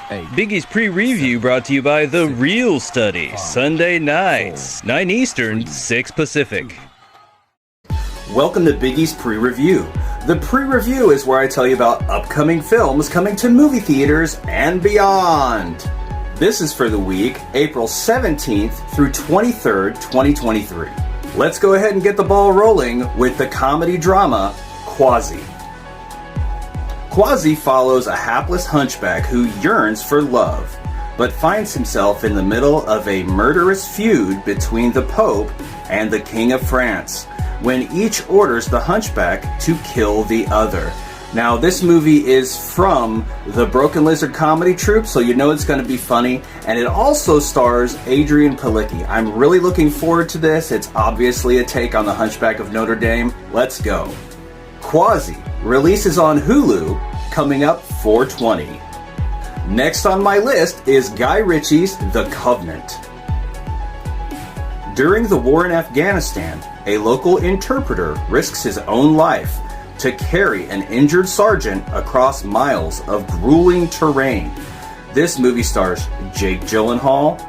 Biggie's pre-review brought to you by The Real Study, Sunday nights, 9 Eastern, 6 Pacific. Welcome to Biggie's Pre-Review. The Pre-Review is where I tell you about upcoming films coming to movie theaters and beyond. This is for the week, April 17th through 23rd, 2023. Let's go ahead and get the ball rolling with the comedy drama, Quasi. Quasi follows a hapless hunchback who yearns for love, but finds himself in the middle of a murderous feud between the Pope and the King of France, when each orders the hunchback to kill the other. Now, this movie is from the Broken Lizard comedy troupe, so you know it's going to be funny, and it also stars Adrian Palicki. I'm really looking forward to this. It's obviously a take on the Hunchback of Notre Dame. Let's go. Quasi releases on Hulu, coming up 4/20. Next on my list is Guy Ritchie's The Covenant. During the war in Afghanistan, a local interpreter risks his own life to carry an injured sergeant across miles of grueling terrain. This movie stars Jake Gyllenhaal,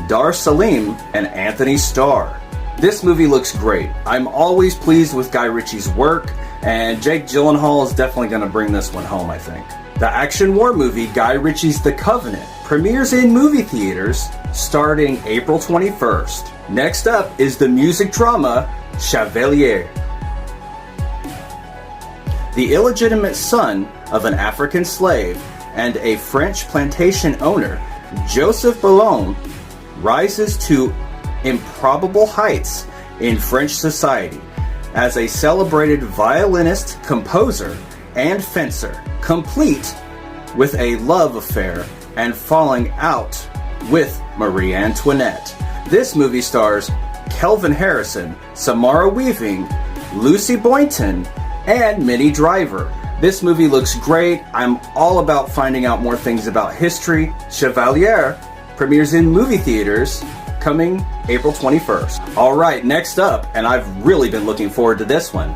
Dar Salim, and Anthony Starr. This movie looks great. I'm always pleased with Guy Ritchie's work, and Jake Gyllenhaal is definitely going to bring this one home, I think. The action war movie Guy Ritchie's The Covenant premieres in movie theaters starting April 21st. Next up is the music drama Chevalier. The illegitimate son of an African slave and a French plantation owner, Joseph Boulogne rises to improbable heights in French society as a celebrated violinist, composer, and fencer, complete with a love affair and falling out with Marie Antoinette. This movie stars Kelvin Harrison, Samara Weaving, Lucy Boynton, and Minnie Driver. This movie looks great. I'm all about finding out more things about history. Chevalier premieres in movie theaters coming April 21st. Alright, next up, and I've really been looking forward to this one,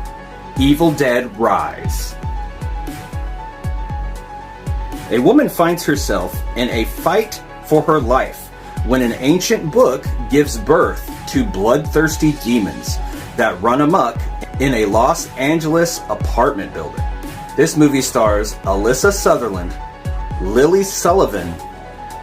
Evil Dead Rise. A woman finds herself in a fight for her life when an ancient book gives birth to bloodthirsty demons that run amok in a Los Angeles apartment building. This movie stars Alyssa Sutherland, Lily Sullivan,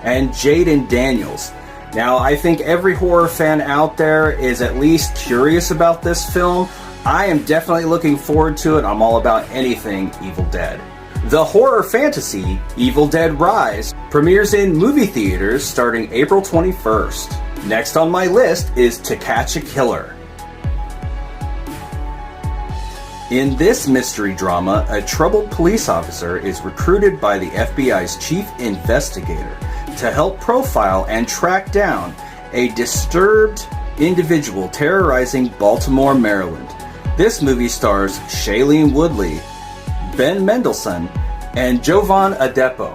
and Jaden Daniels. Now, I think every horror fan out there is at least curious about this film. I am definitely looking forward to it. I'm all about anything Evil Dead. The horror fantasy Evil Dead Rise premieres in movie theaters starting April 21st. Next on my list is To Catch a Killer. In this mystery drama, a troubled police officer is recruited by the FBI's chief investigator to help profile and track down a disturbed individual terrorizing Baltimore, Maryland. This movie stars Shailene Woodley, Ben Mendelsohn, and Jovan Adepo.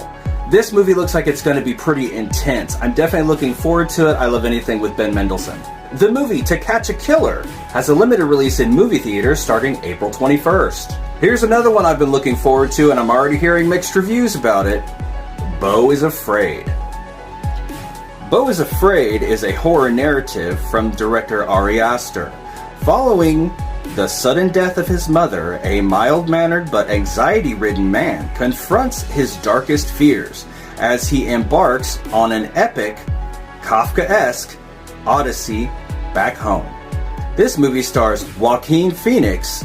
This movie looks like it's going to be pretty intense. I'm definitely looking forward to it. I love anything with Ben Mendelsohn. The movie To Catch a Killer has a limited release in movie theaters starting April 21st. Here's another one I've been looking forward to, and I'm already hearing mixed reviews about it. Beau is Afraid. Beau is Afraid is a horror narrative from director Ari Aster. Following the sudden death of his mother, a mild-mannered but anxiety-ridden man confronts his darkest fears as he embarks on an epic, Kafkaesque odyssey back home. This movie stars Joaquin Phoenix,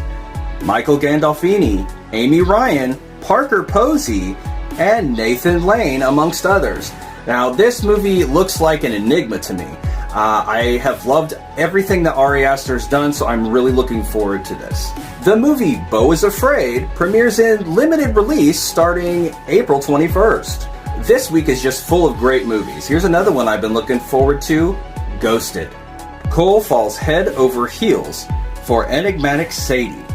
Michael Gandolfini, Amy Ryan, Parker Posey, and Nathan Lane, amongst others. Now, this movie looks like an enigma to me. I have loved everything that Ari Aster's done, so I'm really looking forward to this. The movie Beau is Afraid premieres in limited release starting April 21st. This week is just full of great movies. Here's another one I've been looking forward to, Ghosted. Cole falls head over heels for enigmatic Sadie,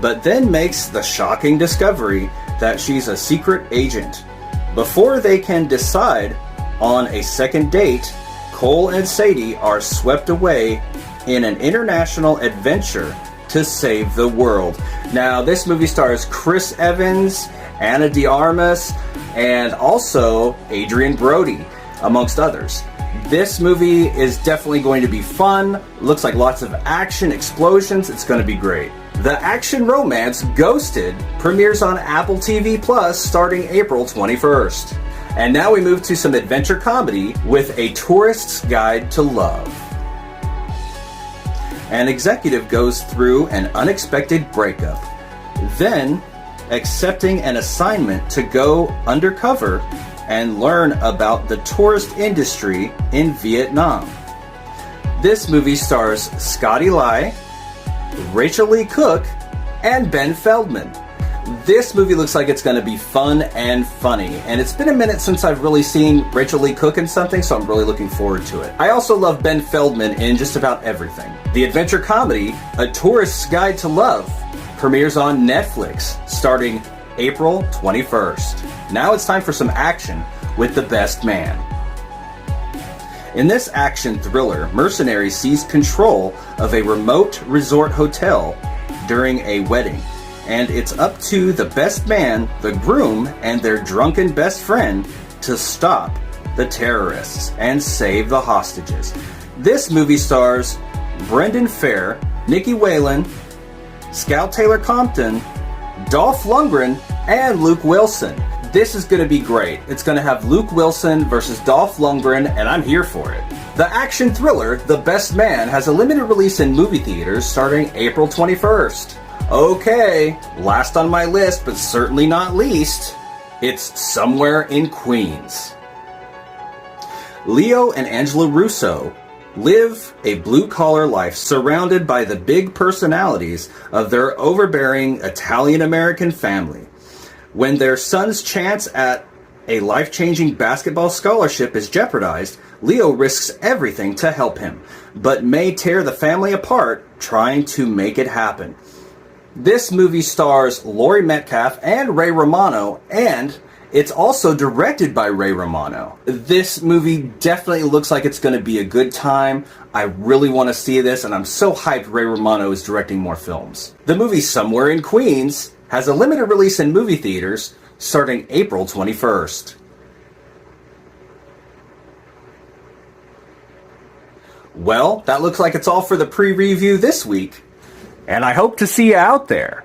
but then makes the shocking discovery that she's a secret agent. Before they can decide on a second date, Cole and Sadie are swept away in an international adventure to save the world. Now, this movie stars Chris Evans, Ana de Armas, and also Adrian Brody, amongst others. This movie is definitely going to be fun. Looks like lots of action, explosions. It's going to be great. The action romance Ghosted premieres on Apple TV Plus starting April 21st. And now we move to some adventure comedy with A Tourist's Guide to Love. An executive goes through an unexpected breakup, then accepting an assignment to go undercover and learn about the tourist industry in Vietnam. This movie stars Scotty Lai, Rachel Lee Cook, and Ben Feldman. This movie looks like it's going to be fun and funny, and it's been a minute since I've really seen Rachel Lee Cook in something, so I'm really looking forward to it. I also love Ben Feldman in just about everything. The adventure comedy, A Tourist's Guide to Love, premieres on Netflix starting April 21st. Now it's time for some action with The Best Man. In this action thriller, Mercenary seize control of a remote resort hotel during a wedding, and it's up to the best man, the groom, and their drunken best friend to stop the terrorists and save the hostages. This movie stars Brendan Fair, Nikki Whalen, Scout Taylor Compton, Dolph Lundgren, and Luke Wilson. This is going to be great. It's going to have Luke Wilson versus Dolph Lundgren, and I'm here for it. The action thriller, The Best Man, has a limited release in movie theaters starting April 21st. Okay, last on my list, but certainly not least, it's Somewhere in Queens. Leo and Angela Russo live a blue-collar life surrounded by the big personalities of their overbearing Italian-American family. When their son's chance at a life-changing basketball scholarship is jeopardized, Leo risks everything to help him, but may tear the family apart trying to make it happen. This movie stars Laurie Metcalf and Ray Romano, and it's also directed by Ray Romano. This movie definitely looks like it's going to be a good time. I really want to see this, and I'm so hyped Ray Romano is directing more films. The movie Somewhere in Queens has a limited release in movie theaters starting April 21st. Well, that looks like it's all for the pre-review this week, and I hope to see you out there.